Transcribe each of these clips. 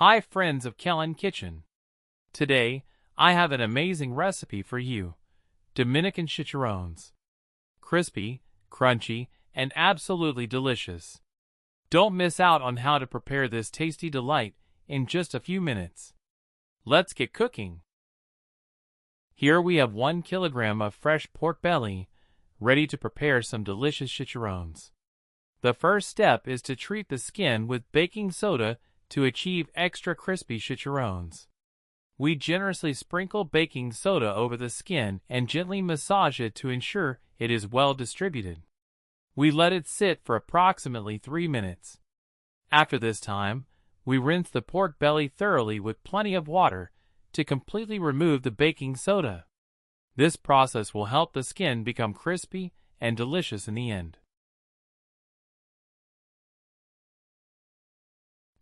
Hi friends of Kellen Kitchen. Today, I have an amazing recipe for you. Dominican chicharrones. Crispy, crunchy, and absolutely delicious. Don't miss out on how to prepare this tasty delight in just a few minutes. Let's get cooking. Here we have 1 kilogram of fresh pork belly, ready to prepare some delicious chicharrones. The first step is to treat the skin with baking soda to achieve extra crispy chicharrones. We generously sprinkle baking soda over the skin and gently massage it to ensure it is well distributed. We let it sit for approximately 3 minutes. After this time, we rinse the pork belly thoroughly with plenty of water to completely remove the baking soda. This process will help the skin become crispy and delicious in the end.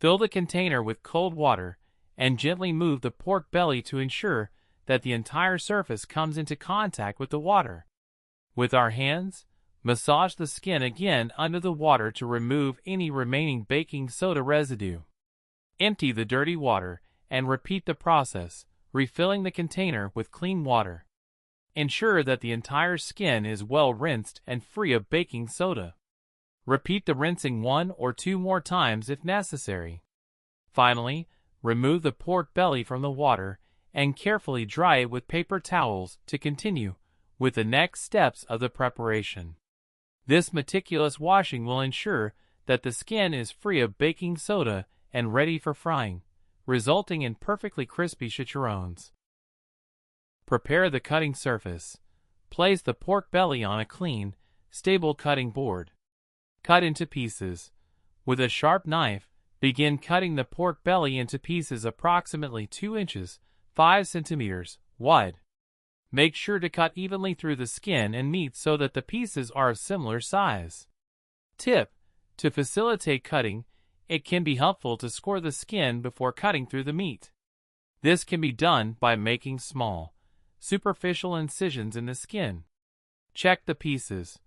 Fill the container with cold water and gently move the pork belly to ensure that the entire surface comes into contact with the water. With our hands, massage the skin again under the water to remove any remaining baking soda residue. Empty the dirty water and repeat the process, refilling the container with clean water. Ensure that the entire skin is well rinsed and free of baking soda. Repeat the rinsing 1 or 2 more times if necessary. Finally, remove the pork belly from the water and carefully dry it with paper towels to continue with the next steps of the preparation. This meticulous washing will ensure that the skin is free of baking soda and ready for frying, resulting in perfectly crispy chicharrones. Prepare the cutting surface. Place the pork belly on a clean, stable cutting board. Cut into pieces. With a sharp knife, begin cutting the pork belly into pieces approximately 2 inches, 5 centimeters, wide. Make sure to cut evenly through the skin and meat so that the pieces are of similar size. Tip: to facilitate cutting, it can be helpful to score the skin before cutting through the meat. This can be done by making small, superficial incisions in the skin. Check the pieces.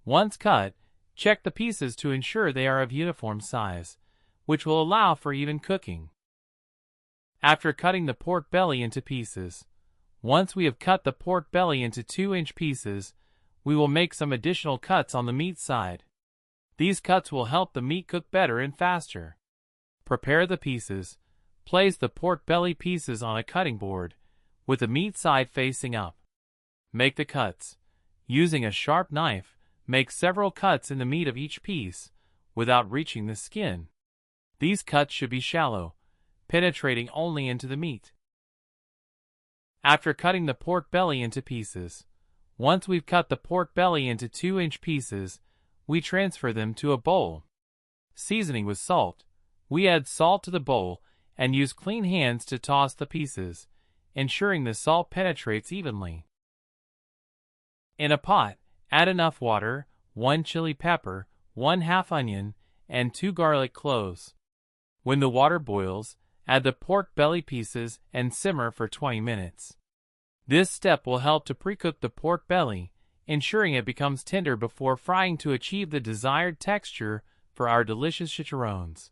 Once cut, check the pieces to ensure they are of uniform size, which will allow for even cooking. After cutting the pork belly into pieces, once we have cut the pork belly into 2-inch pieces, we will make some additional cuts on the meat side. These cuts will help the meat cook better and faster. Prepare the pieces. Place the pork belly pieces on a cutting board, with the meat side facing up. Make the cuts. Using a sharp knife, make several cuts in the meat of each piece, without reaching the skin. These cuts should be shallow, penetrating only into the meat. After cutting the pork belly into pieces, once we've cut the pork belly into 2-inch pieces, we transfer them to a bowl. Seasoning with salt, we add salt to the bowl and use clean hands to toss the pieces, ensuring the salt penetrates evenly. In a pot, add enough water, 1 chili pepper, 1/2 onion, and 2 garlic cloves. When the water boils, add the pork belly pieces and simmer for 20 minutes. This step will help to pre-cook the pork belly, ensuring it becomes tender before frying to achieve the desired texture for our delicious chicharrones.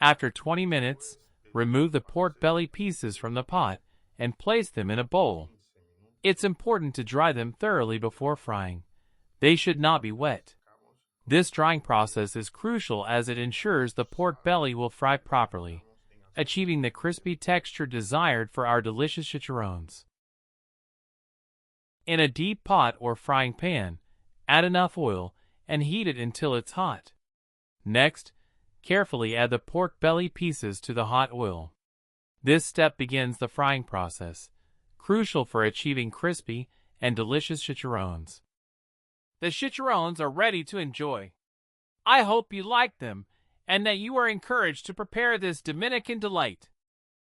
After 20 minutes, remove the pork belly pieces from the pot and place them in a bowl. It's important to dry them thoroughly before frying. They should not be wet. This drying process is crucial as it ensures the pork belly will fry properly, achieving the crispy texture desired for our delicious chicharrones. In a deep pot or frying pan, add enough oil and heat it until it's hot. Next, carefully add the pork belly pieces to the hot oil. This step begins the frying process, crucial for achieving crispy and delicious chicharrones. The chicharrones are ready to enjoy. I hope you like them and that you are encouraged to prepare this Dominican delight.